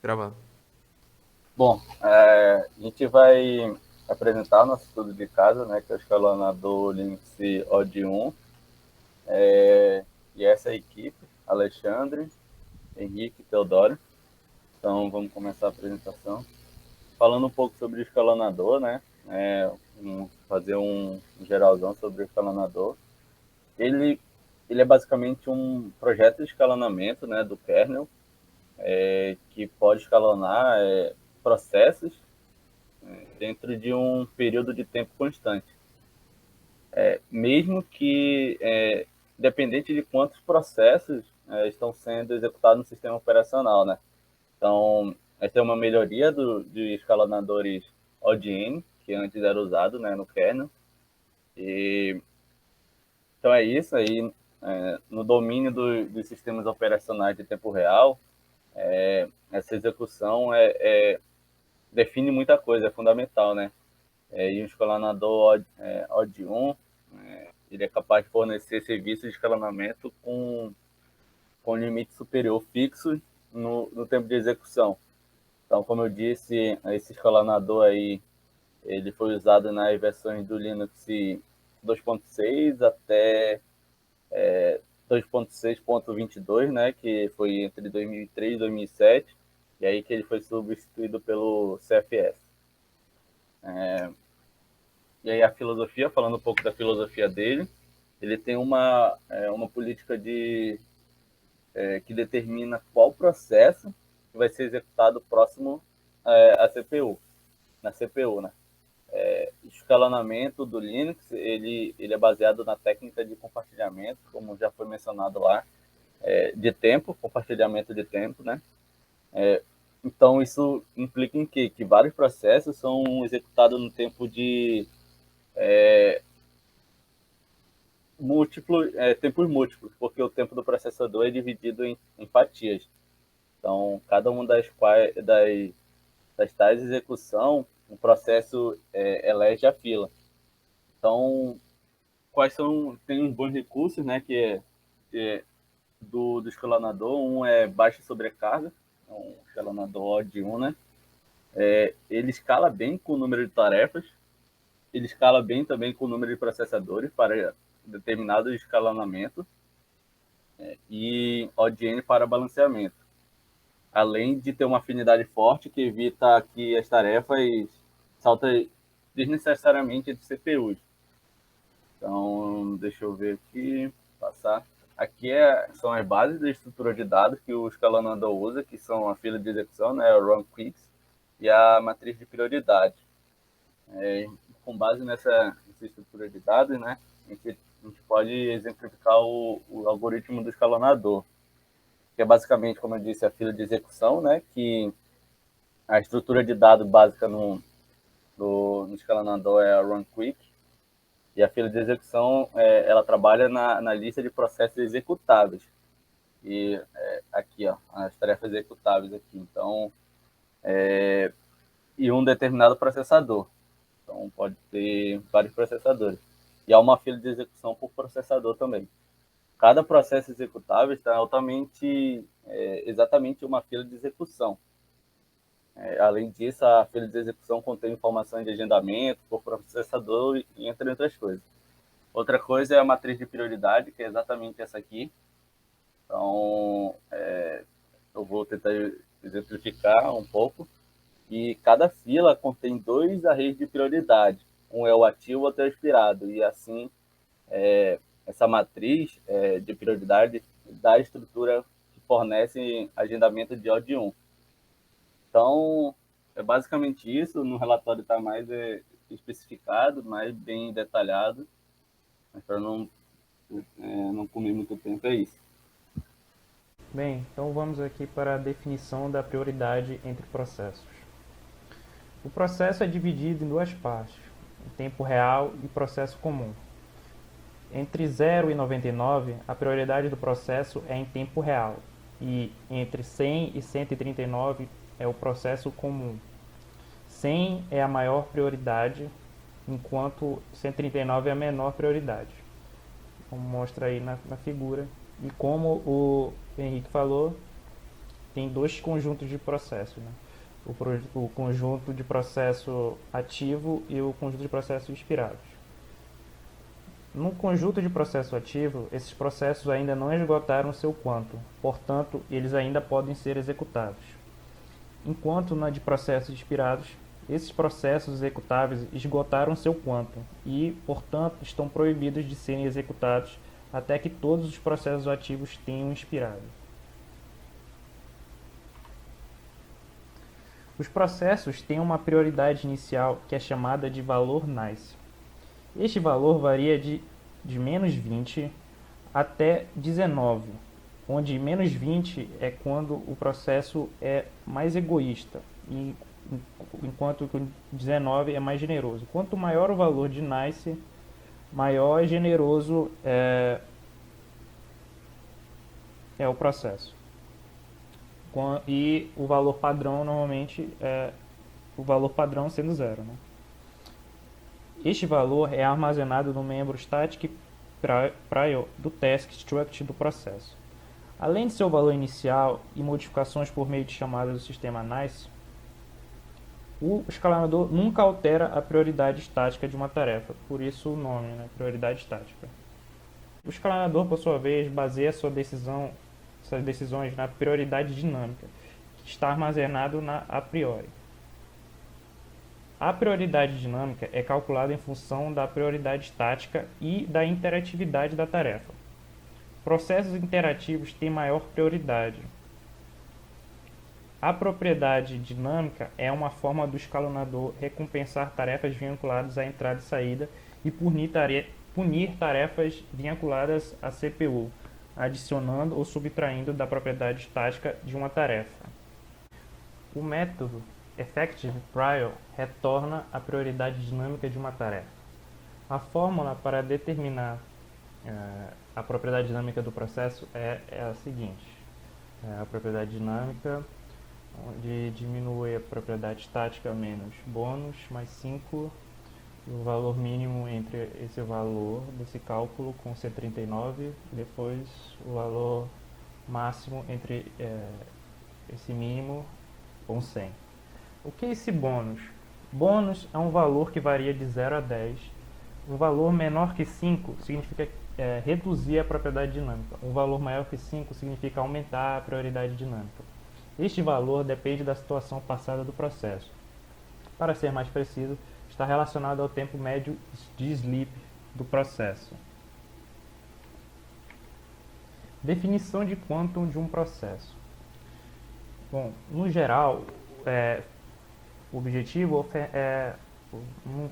Gravar. Bom, a gente vai apresentar o nosso estudo de caso, né, que é o escalonador Linux Odd 1. E essa é a equipe, Alexandre, Henrique e Teodoro. Então vamos começar a apresentação. Falando um pouco sobre o escalonador, né, fazer um geralzão sobre o escalonador. Ele, ele é basicamente um projeto de escalonamento, né, do kernel, que pode escalonar processos dentro de um período de tempo constante. Mesmo que, dependente de quantos processos estão sendo executados no sistema operacional, né? Então, essa é uma melhoria de escalonadores ODN, que antes era usado, né, no kernel. E, então é isso aí. No domínio dos sistemas operacionais de tempo real, essa execução define muita coisa, é fundamental, né? E o escalonador Odd 1, ele é capaz de fornecer serviços de escalonamento com limite superior fixo no tempo de execução. Então, como eu disse, esse escalonador aí, ele foi usado nas versões do Linux 2.6 até 2.6.22, né, que foi entre 2003 e 2007, e aí que ele foi substituído pelo CFS. E aí a filosofia, falando um pouco da filosofia dele, ele tem uma política que determina qual processo vai ser executado próximo à CPU, na CPU, né? O escalonamento do Linux, ele é baseado na técnica de compartilhamento, como já foi mencionado lá, de tempo, compartilhamento de tempo, né? Então, isso implica em quê? Que vários processos são executados no tempo de tempos múltiplos, porque o tempo do processador é dividido em fatias. Então, cada uma das tais execução, o processo elege a fila. Então, quais são, tem uns bons recursos, né, que é do escalonador. Um é baixa sobrecarga, um escalonador odd 1, né? Ele escala bem com o número de tarefas, ele escala bem também com o número de processadores para determinado escalonamento, e ODN para balanceamento, além de ter uma afinidade forte que evita que as tarefas saltem desnecessariamente entre CPUs. Então, deixa eu ver aqui, passar. Aqui são as bases da estrutura de dados que o escalonador usa, que são a fila de execução, né, o run quicks, e a matriz de prioridade. Com base nessa estrutura de dados, né, a gente pode exemplificar o algoritmo do escalonador, que é basicamente, como eu disse, a fila de execução, né, que a estrutura de dados básica no escalonador é a run quick, e a fila de execução ela trabalha na lista de processos executáveis. E aqui, ó, as tarefas executáveis aqui. Então, e um determinado processador. Então, pode ter vários processadores. E há uma fila de execução por processador também. Cada processo executável está exatamente uma fila de execução. Além disso, a fila de execução contém informações de agendamento por processador, entre outras coisas. Outra coisa é a matriz de prioridade, que é exatamente essa aqui. Então, eu vou tentar exemplificar um pouco. E cada fila contém dois arrays de prioridade. Um é o ativo, outro é o expirado. E assim, essa matriz de prioridade dá a estrutura que fornece agendamento de odd 1. Então, é basicamente isso. No relatório está mais especificado, mais bem detalhado. Mas para não comer muito tempo, é isso. Bem, então vamos aqui para a definição da prioridade entre processos. O processo é dividido em duas partes, tempo real e processo comum. Entre 0 e 99, a prioridade do processo é em tempo real, e entre 100 e 139 é o processo comum. 100 é a maior prioridade, enquanto 139 é a menor prioridade, como mostra aí na figura. E como o Henrique falou, tem dois conjuntos de processos, né? O conjunto de processo ativo e o conjunto de processos expirados. No conjunto de processo ativo, esses processos ainda não esgotaram seu quantum, portanto, eles ainda podem ser executados. Enquanto na de processos expirados, esses processos executáveis esgotaram seu quantum e, portanto, estão proibidos de serem executados até que todos os processos ativos tenham expirado. Os processos têm uma prioridade inicial que é chamada de valor nice. Este valor varia de menos 20 até 19, onde menos 20 é quando o processo é mais egoísta, enquanto que o 19 é mais generoso. Quanto maior o valor de nice, maior e generoso é o processo. E o valor padrão normalmente é o valor padrão sendo 0, né? Este valor é armazenado no membro static prior do task struct do processo. Além de seu valor inicial e modificações por meio de chamadas do sistema nice, o escalonador nunca altera a prioridade estática de uma tarefa, por isso o nome, né? Prioridade estática. O escalonador, por sua vez, baseia suas decisões na prioridade dinâmica, que está armazenado na a priori. A prioridade dinâmica é calculada em função da prioridade estática e da interatividade da tarefa. Processos interativos têm maior prioridade. A propriedade dinâmica é uma forma do escalonador recompensar tarefas vinculadas à entrada e saída e punir tarefas vinculadas à CPU, adicionando ou subtraindo da propriedade estática de uma tarefa. O método Effective Prior retorna a prioridade dinâmica de uma tarefa. A fórmula para determinar a propriedade dinâmica do processo é a seguinte. A propriedade dinâmica, onde diminui a propriedade estática menos bônus, mais 5, e o valor mínimo entre esse valor desse cálculo com 139, e depois o valor máximo entre esse mínimo com 100. O que é esse bônus? Bônus é um valor que varia de 0 a 10. Um valor menor que 5 significa reduzir a propriedade dinâmica. Um valor maior que 5 significa aumentar a prioridade dinâmica. Este valor depende da situação passada do processo. Para ser mais preciso, está relacionado ao tempo médio de sleep do processo. Definição de quantum de um processo. Bom, no geral, o objetivo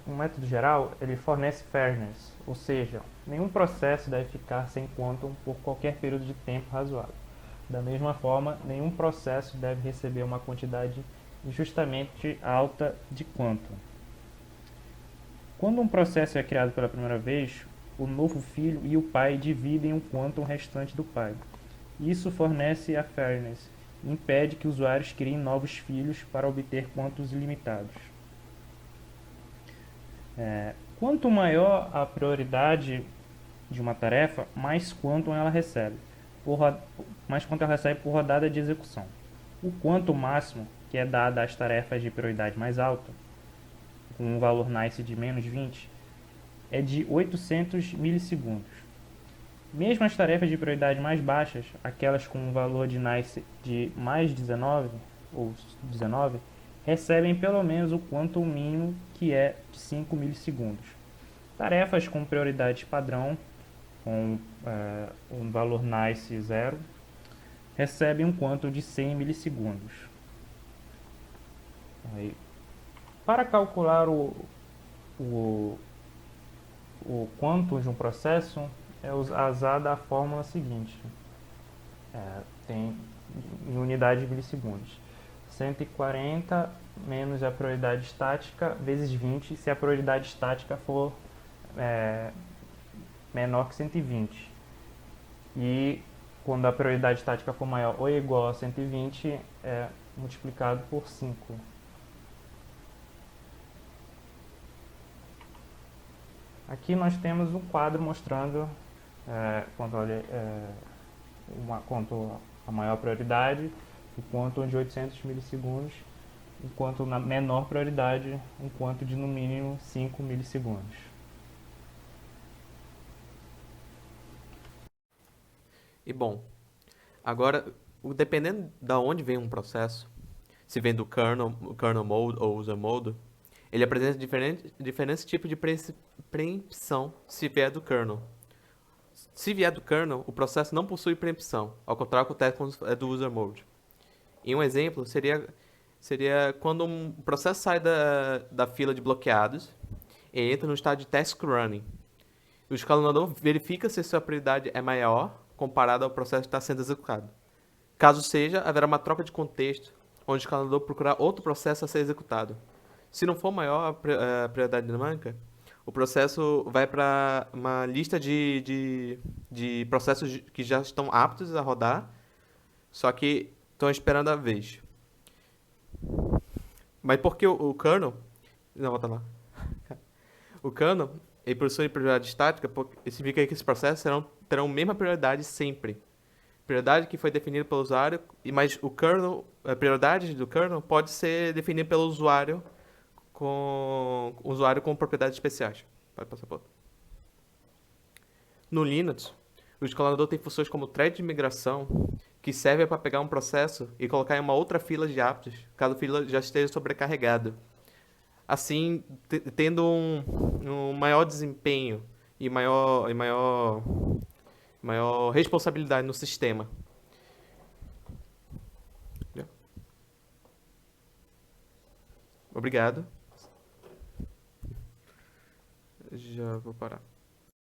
um método geral, ele fornece fairness, ou seja, nenhum processo deve ficar sem quantum por qualquer período de tempo razoável. Da mesma forma, nenhum processo deve receber uma quantidade injustamente alta de quantum. Quando um processo é criado pela primeira vez, o novo filho e o pai dividem o quantum restante do pai. Isso fornece a fairness e impede que usuários criem novos filhos para obter quantums ilimitados. Quanto maior a prioridade de uma tarefa, mais quantum ela recebe por rodada de execução. O quantum máximo, que é dado às tarefas de prioridade mais alta, com um valor nice de menos 20, é de 800 milissegundos. Mesmo as tarefas de prioridade mais baixas, aquelas com um valor de nice de mais 19, ou 19, recebem pelo menos o quantum mínimo, que é de 5 milissegundos. Tarefas com prioridade padrão, com um valor nice 0, recebem um quantum de 100 milissegundos. Aí, para calcular o quantum de um processo, é usada a fórmula seguinte, tem em unidade de milissegundos, 140 menos a prioridade estática vezes 20, se a prioridade estática for menor que 120. E quando a prioridade estática for maior ou igual a 120, é multiplicado por 5. Aqui nós temos um quadro mostrando quanto a maior prioridade, o quantum de 800 milissegundos, enquanto na menor prioridade, um quantum de no mínimo 5 milissegundos. E bom, agora, dependendo da onde vem um processo, se vem do kernel mode ou user mode, ele apresenta diferentes tipos de preempção se vier do kernel. Se vier do kernel, o processo não possui preempção, ao contrário que acontece quando é do user mode. E um exemplo seria quando um processo sai da fila de bloqueados e entra no estado de task running. O escalonador verifica se a sua prioridade é maior comparado ao processo que está sendo executado. Caso seja, haverá uma troca de contexto, onde o escalador procurar outro processo a ser executado. Se não for maior a prioridade dinâmica, o processo vai para uma lista de processos que já estão aptos a rodar, só que estão esperando a vez. Mas por que o kernel... Não, volta lá. O kernel, ele possui prioridade estática, isso significa que esses processos terão a mesma prioridade sempre. Prioridade que foi definida pelo usuário, mas a prioridade do kernel pode ser definida pelo usuário com propriedades especiais. Pode passar por outro. No Linux, o escalador tem funções como thread de migração, que serve para pegar um processo e colocar em uma outra fila de aptos, caso a fila já esteja sobrecarregada. Assim, tendo um maior desempenho e maior responsabilidade no sistema. Obrigado. Já vou parar.